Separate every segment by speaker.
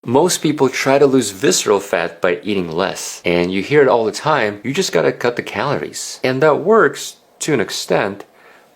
Speaker 1: Most people try to lose visceral fat by eating less, and you hear it all the time, you just gotta cut the calories. And that works to an extent,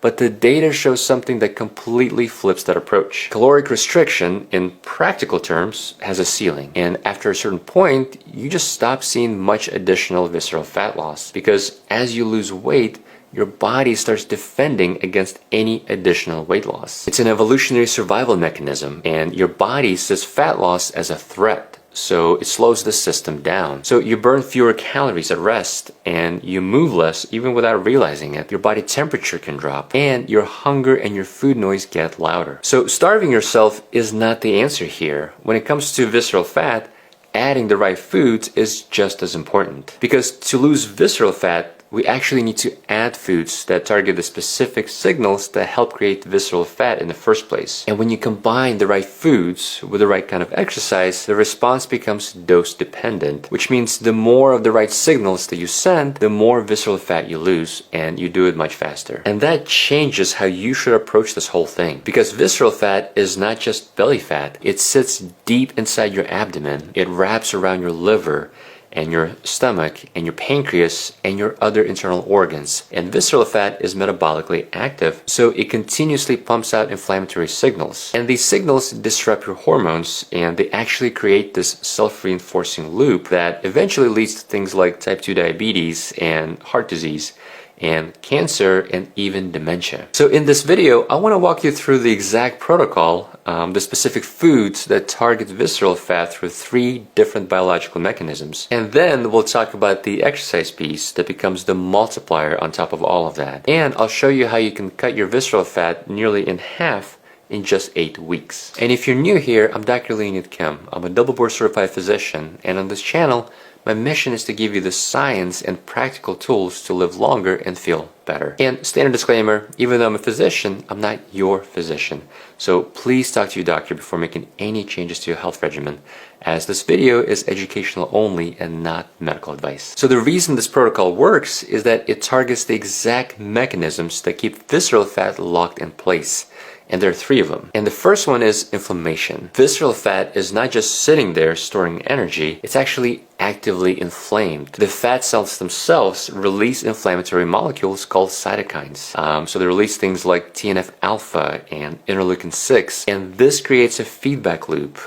Speaker 1: but the data shows something that completely flips that approach. Caloric restriction, in practical terms, has a ceiling, and after a certain point, you just stop seeing much additional visceral fat loss, because as you lose weight, your body starts defending against any additional weight loss. It's an evolutionary survival mechanism, and your body sees fat loss as a threat, so it slows the system down. So you burn fewer calories at rest, and you move less even without realizing it. Your body temperature can drop, and your hunger and your food noise get louder. So starving yourself is not the answer here. When it comes to visceral fat, adding the right foods is just as important. Because to lose visceral fat, we actually need to add foods that target the specific signals that help create visceral fat in the first place. And when you combine the right foods with the right kind of exercise, the response becomes dose dependent, which means the more of the right signals that you send, the more visceral fat you lose, and you do it much faster. And that changes how you should approach this whole thing, because visceral fat is not just belly fat. It sits deep inside your abdomen. It wraps around your liver and your stomach and your pancreas and your other internal organs. And visceral fat is metabolically active, so it continuously pumps out inflammatory signals. And these signals disrupt your hormones, and they actually create this self-reinforcing loop that eventually leads to things like type 2 diabetes and heart disease and cancer and even dementia. So in this video, I want to walk you through the exact protocol, the specific foods that target visceral fat through 3 different biological mechanisms. And then we'll talk about the exercise piece that becomes the multiplier on top of all of that. And I'll show you how you can cut your visceral fat nearly in half in just 8 weeks. And if you're new here, I'm Dr. Leonid Kim. I'm a double board certified physician, and on this channel, my mission is to give you the science and practical tools to live longer and feel better. And standard disclaimer, even though I'm a physician, I'm not your physician. So please talk to your doctor before making any changes to your health regimen, as this video is educational only and not medical advice. So the reason this protocol works is that it targets the exact mechanisms that keep visceral fat locked in place. And there are 3 of them. And the first one is inflammation. Visceral fat is not just sitting there storing energy, it's actually actively inflamed. The fat cells themselves release inflammatory molecules called cytokines. So they release things like TNF-alpha and interleukin-6, and this creates a feedback loop.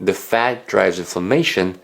Speaker 1: The fat drives inflammation,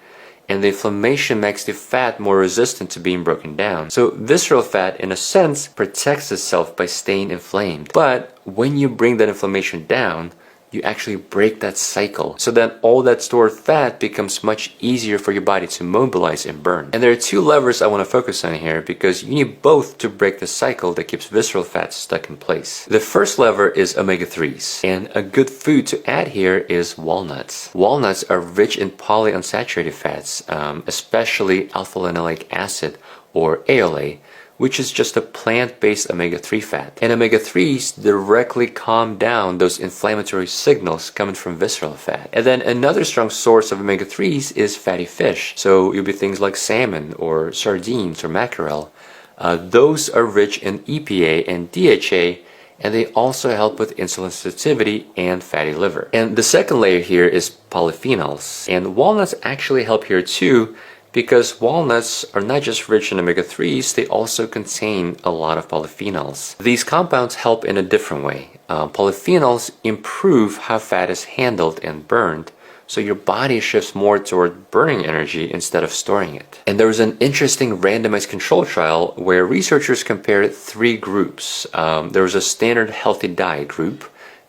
Speaker 1: and the inflammation makes the fat more resistant to being broken down. So visceral fat, in a sense, protects itself by staying inflamed. But when you bring that inflammation down, you actually break that cycle, so that all that stored fat becomes much easier for your body to mobilize and burn. And there are 2 levers I want to focus on here, because you need both to break the cycle that keeps visceral fat stuck in place. The first lever is omega-3s, and a good food to add here is walnuts. Walnuts are rich in polyunsaturated fats, especially alpha-linoleic acid, or ALA, which is just a plant-based omega-3 fat. And omega-3s directly calm down those inflammatory signals coming from visceral fat. And then another strong source of omega-3s is fatty fish. So it'll be things like salmon or sardines or mackerel. Those are rich in EPA and DHA, and they also help with insulin sensitivity and fatty liver. And the second layer here is polyphenols. And walnuts actually help here too, because walnuts are not just rich in omega-3s, they also contain a lot of polyphenols. These compounds help in a different way. Polyphenols improve how fat is handled and burned, so your body shifts more toward burning energy instead of storing it. And there was an interesting randomized control trial where researchers compared 3 groups. There was a standard healthy diet group,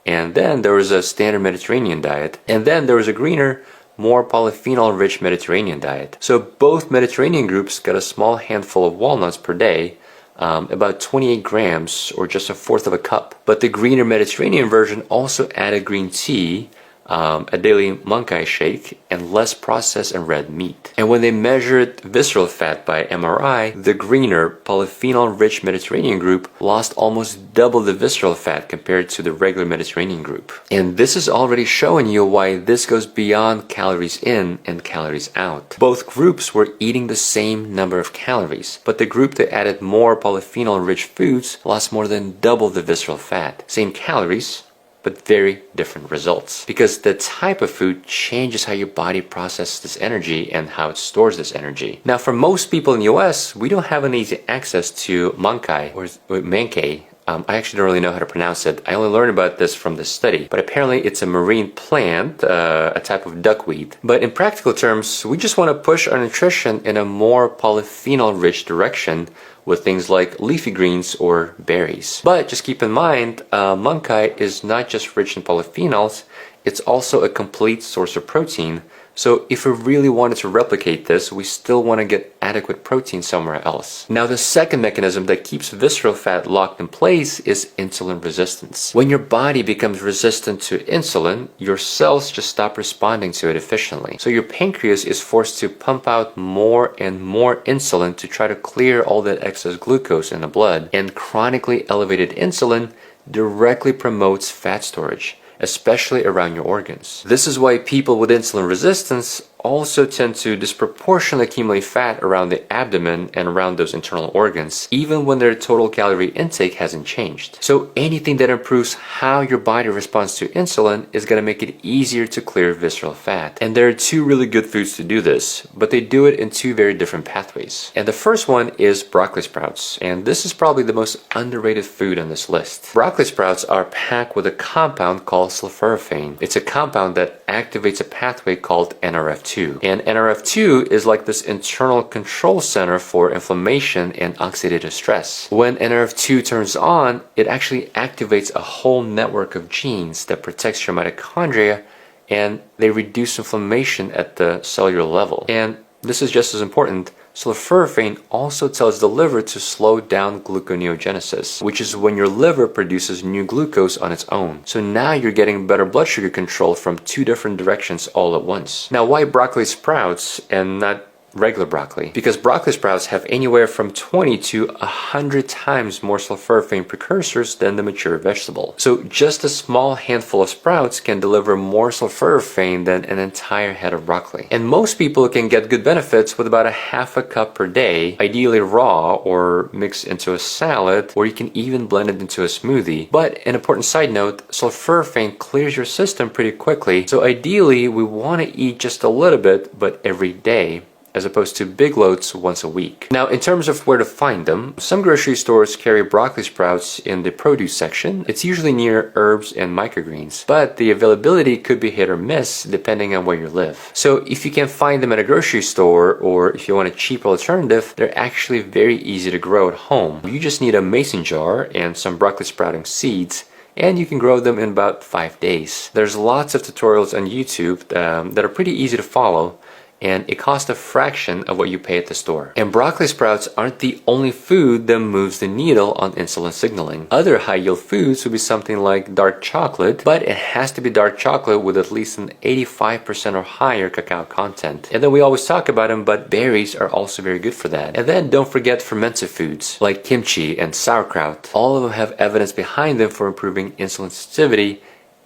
Speaker 1: and then there was a standard Mediterranean diet, and then there was a greener, more polyphenol-rich Mediterranean diet. So both Mediterranean groups got a small handful of walnuts per day, about 28 grams or just 1/4 of a cup. But the greener Mediterranean version also added green tea, a daily monkai shake, and less processed and red meat. And when they measured visceral fat by MRI, the greener, polyphenol-rich Mediterranean group lost almost double the visceral fat compared to the regular Mediterranean group. And this is already showing you why this goes beyond calories in and calories out. Both groups were eating the same number of calories, but the group that added more polyphenol-rich foods lost more than double the visceral fat. Same calories, but very different results. Because the type of food changes how your body processes this energy and how it stores this energy. Now, for most people in the US, we don't have an easy access to mankai or mankei. I actually don't really know how to pronounce it. I only learned about this from this study. But apparently it's a marine plant, a type of duckweed. But in practical terms, we just want to push our nutrition in a more polyphenol-rich direction with things like leafy greens or berries. But just keep in mind, mankai is not just rich in polyphenols, it's also a complete source of protein. So if we really wanted to replicate this, we still want to get adequate protein somewhere else. Now, the second mechanism that keeps visceral fat locked in place is insulin resistance. When your body becomes resistant to insulin, your cells just stop responding to it efficiently. So your pancreas is forced to pump out more and more insulin to try to clear all that excess glucose in the blood. And chronically elevated insulin directly promotes fat storage, especially around your organs. This is why people with insulin resistance also tend to disproportionately accumulate fat around the abdomen and around those internal organs, even when their total calorie intake hasn't changed. So anything that improves how your body responds to insulin is going to make it easier to clear visceral fat. And there are two really good foods to do this, but they do it in two very different pathways. And the first one is broccoli sprouts, and this is probably the most underrated food on this list. Broccoli sprouts are packed with a compound called sulforaphane. It's a compound that activates a pathway called NRF2. And NRF2 is like this internal control center for inflammation and oxidative stress. When NRF2 turns on, it actually activates a whole network of genes that protects your mitochondria, and they reduce inflammation at the cellular level. And this is just as important. Sulforaphane also tells the liver to slow down gluconeogenesis, which is when your liver produces new glucose on its own. So now you're getting better blood sugar control from two different directions all at once. Now, why broccoli sprouts and not regular broccoli? Because broccoli sprouts have anywhere from 20 to 100 times more sulforaphane precursors than the mature vegetable. So just a small handful of sprouts can deliver more sulforaphane than an entire head of broccoli. And most people can get good benefits with about a half a cup per day, ideally raw or mixed into a salad, or you can even blend it into a smoothie. But an important side note, sulforaphane clears your system pretty quickly. So ideally, we want to eat just a little bit, but every day, as opposed to big loads once a week. Now, in terms of where to find them, some grocery stores carry broccoli sprouts in the produce section. It's usually near herbs and microgreens, but the availability could be hit or miss depending on where you live. So if you can find them at a grocery store, or if you want a cheaper alternative, they're actually very easy to grow at home. You just need a mason jar and some broccoli sprouting seeds, and you can grow them in about 5 days. There's lots of tutorials on YouTube that are pretty easy to follow, and it costs a fraction of what you pay at the store. And broccoli sprouts aren't the only food that moves the needle on insulin signaling. Other high-yield foods would be something like dark chocolate, but it has to be dark chocolate with at least an 85% or higher cacao content. And then we always talk about them, but berries are also very good for that. And then don't forget fermented foods like kimchi and sauerkraut. All of them have evidence behind them for improving insulin sensitivity,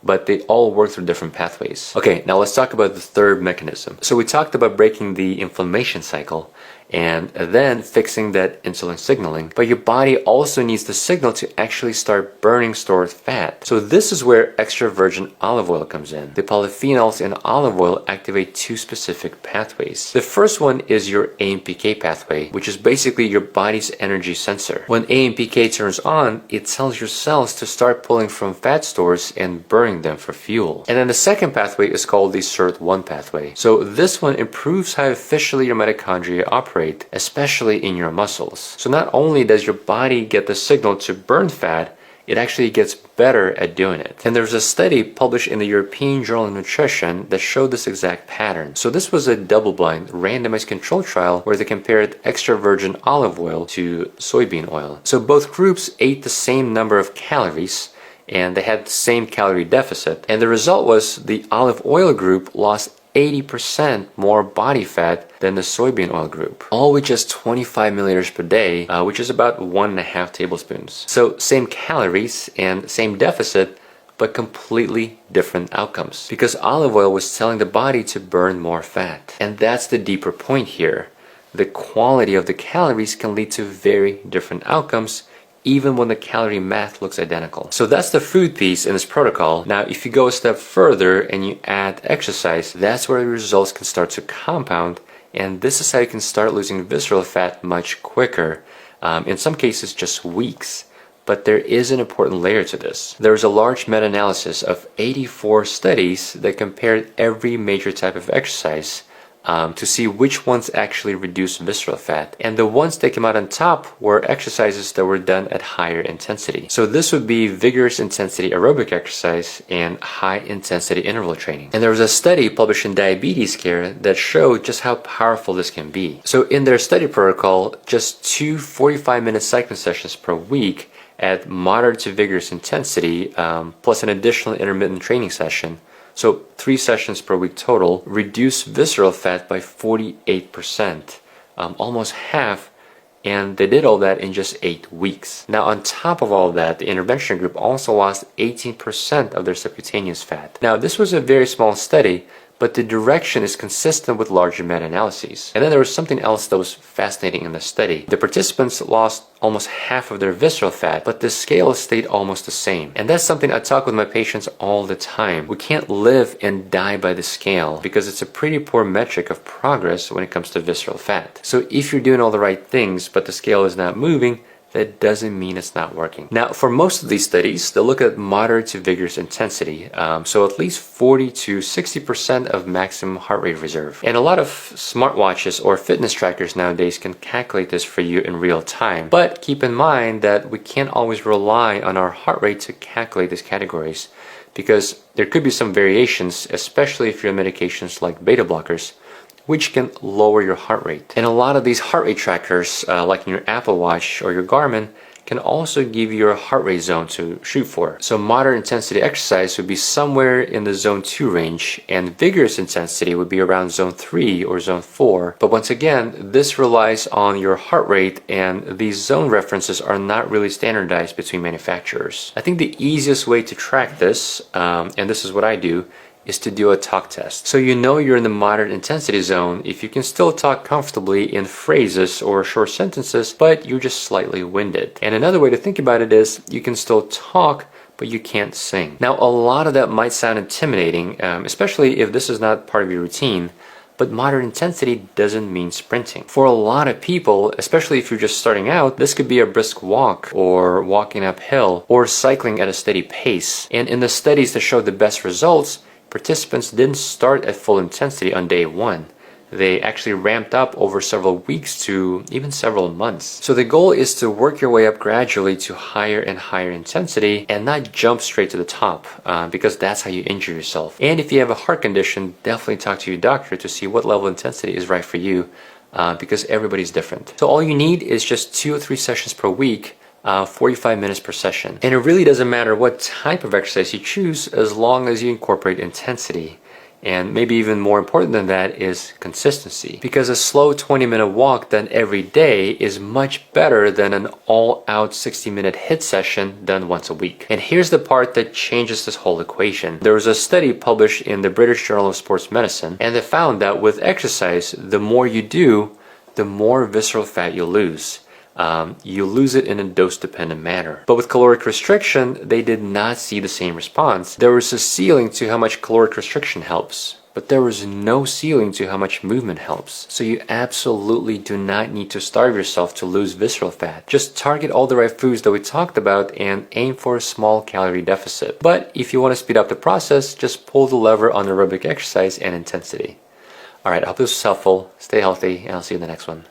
Speaker 1: but they all work through different pathways. Okay, now let's talk about the third mechanism. So we talked about breaking the inflammation cycle and then fixing that insulin signaling. But your body also needs the signal to actually start burning stored fat. So this is where extra virgin olive oil comes in. The polyphenols in olive oil activate two specific pathways. The first one is your AMPK pathway, which is basically your body's energy sensor. When AMPK turns on, it tells your cells to start pulling from fat stores and burning them for fuel. And then the second pathway is called the SIRT1 pathway. So this one improves how efficiently your mitochondria operate, especially in your muscles. So not only does your body get the signal to burn fat, it actually gets better at doing it. And there's a study published in the European Journal of Nutrition that showed this exact pattern. So this was a double-blind, randomized control trial where they compared extra virgin olive oil to soybean oil. So both groups ate the same number of calories, and they had the same calorie deficit. And the result was the olive oil group lost 80% more body fat than the soybean oil group, all with just 25 milliliters per day, which is about 1.5 tablespoons. So same calories and same deficit, but completely different outcomes, because olive oil was telling the body to burn more fat. And that's the deeper point here. The quality of the calories can lead to very different outcomes even when the calorie math looks identical. So that's the food piece in this protocol. Now, if you go a step further and you add exercise, that's where the results can start to compound, and this is how you can start losing visceral fat much quicker. In some cases, just weeks. But there is an important layer to this. There was a large meta-analysis of 84 studies that compared every major type of exercise to see which ones actually reduce visceral fat. And the ones that came out on top were exercises that were done at higher intensity. So this would be vigorous intensity aerobic exercise and high intensity interval training. And there was a study published in Diabetes Care that showed just how powerful this can be. So in their study protocol, just 2 45-minute cycling sessions per week at moderate to vigorous intensity, plus an additional intermittent training session, so 3 sessions per week total, reduced visceral fat by 48%, almost half, and they did all that in just 8 weeks. Now, on top of all that, the intervention group also lost 18% of their subcutaneous fat. Now, this was a very small study, but the direction is consistent with larger meta-analyses. And then there was something else that was fascinating in the study. The participants lost almost half of their visceral fat, but the scale stayed almost the same. And that's something I talk with my patients all the time. We can't live and die by the scale because it's a pretty poor metric of progress when it comes to visceral fat. So if you're doing all the right things, but the scale is not moving, that doesn't mean it's not working. Now, for most of these studies, they look at moderate to vigorous intensity, so at least 40 to 60% of maximum heart rate reserve. And a lot of smartwatches or fitness trackers nowadays can calculate this for you in real time. But keep in mind that we can't always rely on our heart rate to calculate these categories, because there could be some variations, especially if you're on medications like beta blockers, which can lower your heart rate. And a lot of these heart rate trackers, like in your Apple Watch or your Garmin, can also give you a heart rate zone to shoot for. So moderate intensity exercise would be somewhere in the zone 2 range, and vigorous intensity would be around zone 3 or zone 4. But once again, this relies on your heart rate, and these zone references are not really standardized between manufacturers. I think the easiest way to track this, and this is what I do, is to do a talk test. So you know you're in the moderate intensity zone if you can still talk comfortably in phrases or short sentences, but you're just slightly winded. And another way to think about it is you can still talk, but you can't sing. Now, a lot of that might sound intimidating, especially if this is not part of your routine, but moderate intensity doesn't mean sprinting. For a lot of people, especially if you're just starting out, this could be a brisk walk or walking uphill or cycling at a steady pace. And in the studies that showed the best results, participants didn't start at full intensity on day 1. They actually ramped up over several weeks to even several months. So the goal is to work your way up gradually to higher and higher intensity and not jump straight to the top, because that's how you injure yourself. And if you have a heart condition, definitely talk to your doctor to see what level of intensity is right for you, because everybody's different. So all you need is just 2 or 3 sessions per week, 45 minutes per session. And it really doesn't matter what type of exercise you choose as long as you incorporate intensity. And maybe even more important than that is consistency. Because a slow 20-minute walk done every day is much better than an all-out 60-minute HIIT session done once a week. And here's the part that changes this whole equation. There was a study published in the British Journal of Sports Medicine, and they found that with exercise, the more you do, the more visceral fat you lose. You lose it in a dose-dependent manner. But with caloric restriction, they did not see the same response. There was a ceiling to how much caloric restriction helps, but there was no ceiling to how much movement helps. So you absolutely do not need to starve yourself to lose visceral fat. Just target all the right foods that we talked about and aim for a small calorie deficit. But if you want to speed up the process, just pull the lever on aerobic exercise and intensity. Alright, I hope this was helpful. Stay healthy, and I'll see you in the next one.